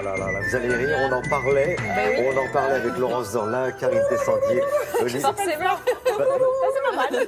là là là là, vous allez rire, on en parlait, on en parlait avec Laurence Dorlin, Karine Tessandier. Forcément. C'est pas mal.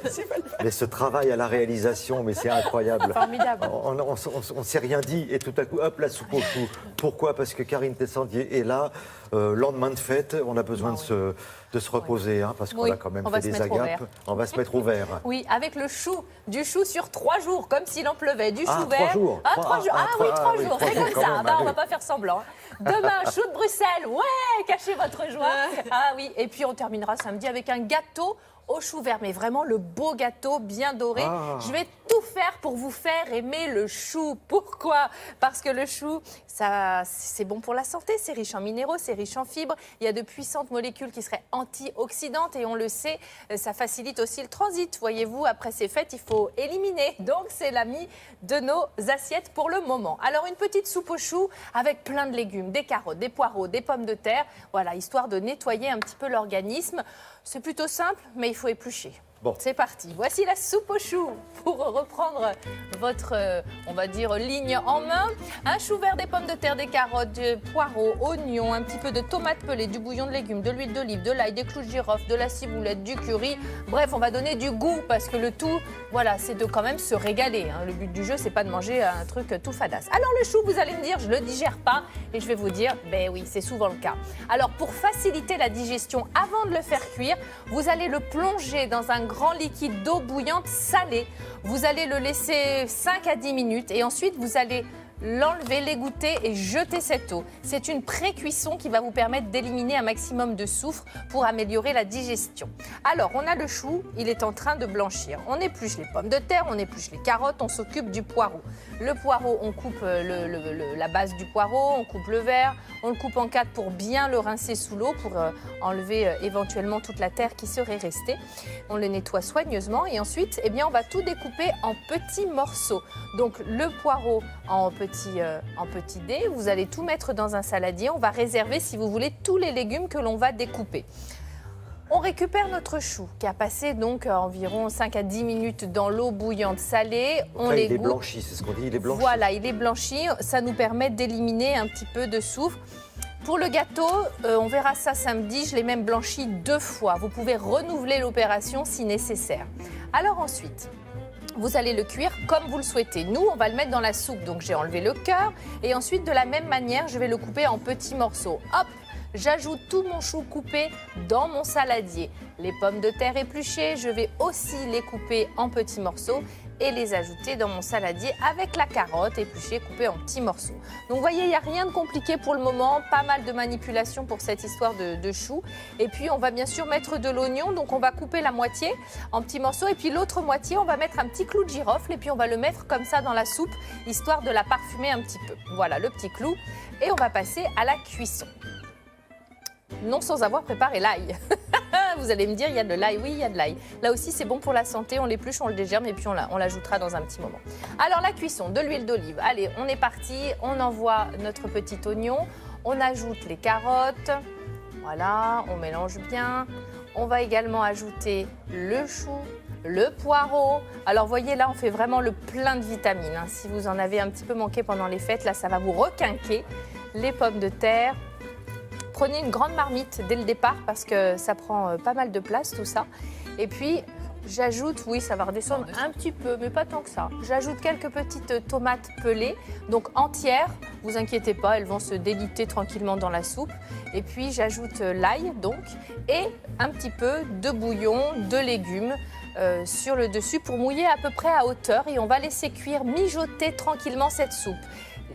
Mais ce travail à la réalisation, mais c'est incroyable. Formidable. On ne s'est rien dit et tout à coup, hop, la soupe aux choux. Pourquoi? Parce que Karine Tessandier est là. Lendemain de fête, on a besoin de se reposer, hein, parce qu'on a quand même fait des agapes. On va se mettre au vert. Oui, avec le chou, du chou sur 3 jours, comme s'il en pleuvait, du chou 3 vert. jours. Ah, 3 jours. Ah oui, 3 jours. C'est comme quand ça. même, Bah, on allez. va pas faire semblant. Demain, chou de Bruxelles. Ouais, cachez votre joie. Ah oui, et puis on terminera samedi avec un gâteau au chou vert, mais vraiment le beau gâteau bien doré. Ah. Je vais tout faire pour vous faire aimer le chou. Pourquoi? Parce que le chou, ça, c'est bon pour la santé, c'est riche en minéraux, c'est riche en fibres. Il y a de puissantes molécules qui seraient antioxydantes et on le sait, ça facilite aussi le transit. Voyez-vous, après ces fêtes, il faut éliminer. Donc c'est l'ami de nos assiettes pour le moment. Alors une petite soupe au chou avec plein de légumes, des carottes, des poireaux, des pommes de terre. Voilà, histoire de nettoyer un petit peu l'organisme. C'est plutôt simple, mais il faut éplucher. Bon. C'est parti. Voici la soupe au chou pour reprendre votre, on va dire, ligne en main. Un chou vert, des pommes de terre, des carottes, des poireaux, oignons, un petit peu de tomates pelées, du bouillon de légumes, de l'huile d'olive, de l'ail, des clous de girofle, de la ciboulette, du curry. Bref, on va donner du goût parce que le tout, voilà, c'est de quand même se régaler, hein. Le but du jeu, c'est pas de manger un truc tout fadasse. Alors le chou, vous allez me dire, je le digère pas et je vais vous dire, ben oui, c'est souvent le cas. Alors pour faciliter la digestion avant de le faire cuire, vous allez le plonger dans un grand liquide d'eau bouillante salée. Vous allez le laisser 5 à 10 minutes et ensuite vous allez l'enlever, l'égoutter et jeter cette eau. C'est une pré-cuisson qui va vous permettre d'éliminer un maximum de soufre pour améliorer la digestion. Alors, on a le chou, il est en train de blanchir. On épluche les pommes de terre, on épluche les carottes, on s'occupe du poireau. Le poireau, on coupe la base du poireau, on coupe le vert, on le coupe en 4 pour bien le rincer sous l'eau, pour enlever éventuellement toute la terre qui serait restée. On le nettoie soigneusement et ensuite, eh bien, on va tout découper en petits morceaux. Donc, le poireau en petits dés, vous allez tout mettre dans un saladier. On va réserver, si vous voulez, tous les légumes que l'on va découper. On récupère notre chou qui a passé donc environ 5 à 10 minutes dans l'eau bouillante salée. On Là, il est l'égoutte. blanchi, c'est ce qu'on dit, il est blanchi. Voilà, il est blanchi. Ça nous permet d'éliminer un petit peu de soufre. Pour le gâteau, on verra ça samedi. Je l'ai même blanchi 2 fois. Vous pouvez renouveler l'opération si nécessaire. Alors ensuite, vous allez le cuire comme vous le souhaitez. Nous, on va le mettre dans la soupe. Donc, j'ai enlevé le cœur. Et ensuite, de la même manière, je vais le couper en petits morceaux. Hop! J'ajoute tout mon chou coupé dans mon saladier. Les pommes de terre épluchées, je vais aussi les couper en petits morceaux et les ajouter dans mon saladier avec la carotte épluchée, coupée en petits morceaux. Donc vous voyez, il n'y a rien de compliqué pour le moment, pas mal de manipulations pour cette histoire de chou. Et puis on va bien sûr mettre de l'oignon, donc on va couper la moitié en petits morceaux et puis l'autre moitié, on va mettre un petit clou de girofle et puis on va le mettre comme ça dans la soupe, histoire de la parfumer un petit peu. Voilà le petit clou et on va passer à la cuisson. Non sans avoir préparé l'ail. Vous allez me dire, il y a de l'ail. Oui, il y a de l'ail. Là aussi, c'est bon pour la santé. On l'épluche, on le dégerme et puis on l'ajoutera dans un petit moment. Alors, la cuisson, de l'huile d'olive. Allez, on est parti. On envoie notre petit oignon. On ajoute les carottes. Voilà, on mélange bien. On va également ajouter le chou, le poireau. Alors, voyez, là, on fait vraiment le plein de vitamines, hein. Si vous en avez un petit peu manqué pendant les fêtes, là, ça va vous requinquer. Les pommes de terre. Prenez une grande marmite dès le départ parce que ça prend pas mal de place tout ça. Et puis j'ajoute, oui ça va redescendre un petit peu mais pas tant que ça. J'ajoute quelques petites tomates pelées, donc entières. Vous inquiétez pas, elles vont se déliter tranquillement dans la soupe. Et puis j'ajoute l'ail donc et un petit peu de bouillon, de légumes. Sur le dessus pour mouiller à peu près à hauteur et on va laisser cuire, mijoter tranquillement cette soupe.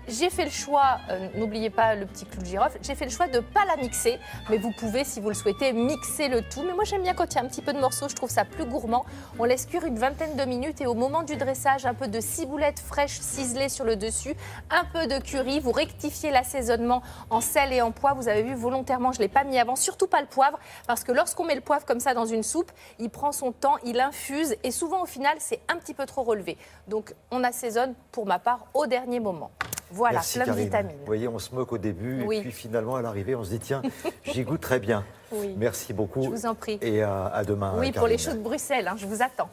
J'ai fait le choix, n'oubliez pas le petit clou de girofle, j'ai fait le choix de ne pas la mixer, mais vous pouvez, si vous le souhaitez, mixer le tout. Mais moi, j'aime bien quand il y a un petit peu de morceaux, je trouve ça plus gourmand. On laisse cuire une vingtaine de minutes et au moment du dressage, un peu de ciboulette fraîche ciselée sur le dessus, un peu de curry, vous rectifiez l'assaisonnement en sel et en poivre. Vous avez vu, volontairement, je ne l'ai pas mis avant, surtout pas le poivre, parce que lorsqu'on met le poivre comme ça dans une soupe, il prend son temps, il infuse et souvent, au final, c'est un petit peu trop relevé. Donc, on assaisonne, pour ma part, au dernier moment. Voilà, Merci, plein de Karine. vitamines. Vous voyez, on se moque au début Oui. et puis finalement, à l'arrivée, on se dit tiens, j'y goûte très bien. Oui. Merci beaucoup. Je vous en prie. Et à demain. Oui, pour les Karine. choux de Bruxelles, hein, je vous attends.